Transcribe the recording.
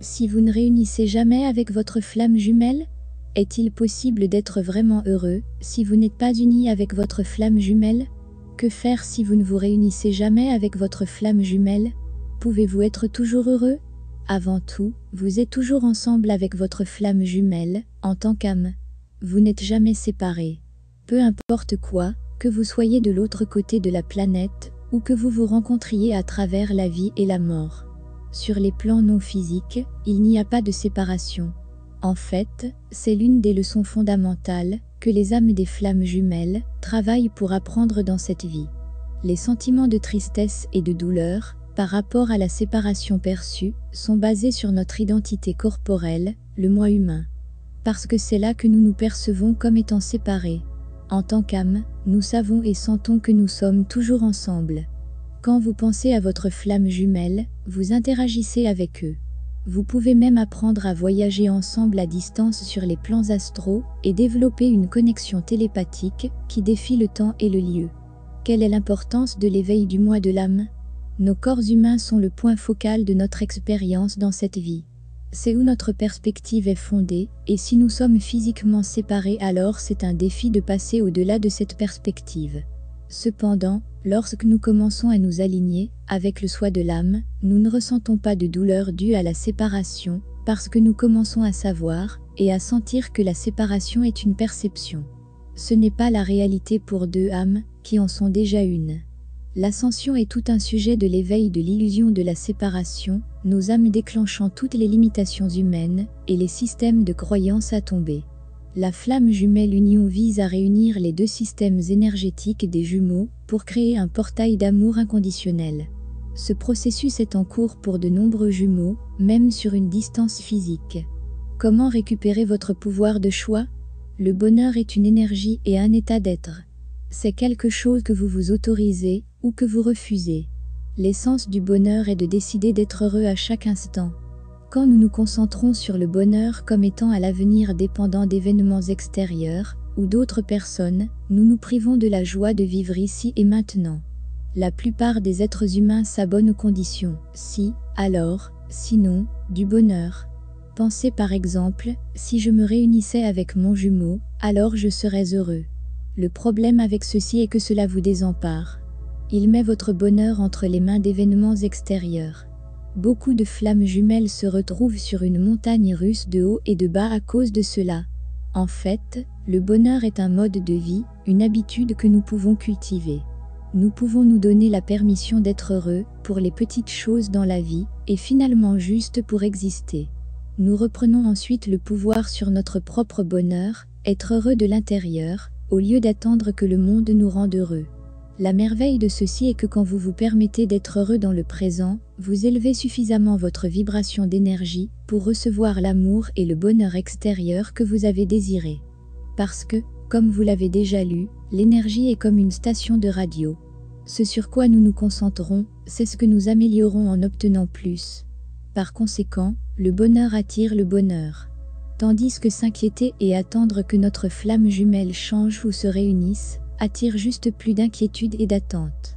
Si vous ne réunissez jamais avec votre flamme jumelle, est-il possible d'être vraiment heureux si vous n'êtes pas uni avec votre flamme jumelle? Que faire si vous ne vous réunissez jamais avec votre flamme jumelle? Pouvez-vous être toujours heureux? Avant tout, vous êtes toujours ensemble avec votre flamme jumelle, en tant qu'âme. Vous n'êtes jamais séparés. Peu importe quoi, que vous soyez de l'autre côté de la planète, ou que vous vous rencontriez à travers la vie et la mort. Sur les plans non physiques, il n'y a pas de séparation. En fait, c'est l'une des leçons fondamentales que les âmes des flammes jumelles travaillent pour apprendre dans cette vie. Les sentiments de tristesse et de douleur, par rapport à la séparation perçue, sont basés sur notre identité corporelle, le moi humain. Parce que c'est là que nous nous percevons comme étant séparés. En tant qu'âme, nous savons et sentons que nous sommes toujours ensemble. Quand vous pensez à votre flamme jumelle, vous interagissez avec eux. Vous pouvez même apprendre à voyager ensemble à distance sur les plans astraux et développer une connexion télépathique qui défie le temps et le lieu. Quelle est l'importance de l'éveil du moi de l'âme? Nos corps humains sont le point focal de notre expérience dans cette vie. C'est où notre perspective est fondée, et si nous sommes physiquement séparés, alors c'est un défi de passer au-delà de cette perspective. Cependant, lorsque nous commençons à nous aligner avec le soi de l'âme, nous ne ressentons pas de douleur due à la séparation, parce que nous commençons à savoir et à sentir que la séparation est une perception. Ce n'est pas la réalité pour deux âmes qui en sont déjà une. L'ascension est tout un sujet de l'éveil de l'illusion de la séparation, nos âmes déclenchant toutes les limitations humaines et les systèmes de croyances à tomber. La flamme jumelle union vise à réunir les deux systèmes énergétiques des jumeaux pour créer un portail d'amour inconditionnel. Ce processus est en cours pour de nombreux jumeaux, même sur une distance physique. Comment récupérer votre pouvoir de choix? Le bonheur est une énergie et un état d'être. C'est quelque chose que vous vous autorisez ou que vous refusez. L'essence du bonheur est de décider d'être heureux à chaque instant. Quand nous nous concentrons sur le bonheur comme étant à l'avenir dépendant d'événements extérieurs ou d'autres personnes, nous nous privons de la joie de vivre ici et maintenant. La plupart des êtres humains s'abonnent aux conditions « si »,« alors »,« sinon » du bonheur. Pensez par exemple, si je me réunissais avec mon jumeau, alors je serais heureux. Le problème avec ceci est que cela vous désempare. Il met votre bonheur entre les mains d'événements extérieurs. Beaucoup de flammes jumelles se retrouvent sur une montagne russe de haut et de bas à cause de cela. En fait, le bonheur est un mode de vie, une habitude que nous pouvons cultiver. Nous pouvons nous donner la permission d'être heureux pour les petites choses dans la vie et finalement juste pour exister. Nous reprenons ensuite le pouvoir sur notre propre bonheur, être heureux de l'intérieur, au lieu d'attendre que le monde nous rende heureux. La merveille de ceci est que quand vous vous permettez d'être heureux dans le présent, vous élevez suffisamment votre vibration d'énergie pour recevoir l'amour et le bonheur extérieur que vous avez désiré. Parce que, comme vous l'avez déjà lu, l'énergie est comme une station de radio. Ce sur quoi nous nous concentrons, c'est ce que nous améliorons en obtenant plus. Par conséquent, le bonheur attire le bonheur. Tandis que s'inquiéter et attendre que notre flamme jumelle change ou se réunisse, attire juste plus d'inquiétude et d'attente.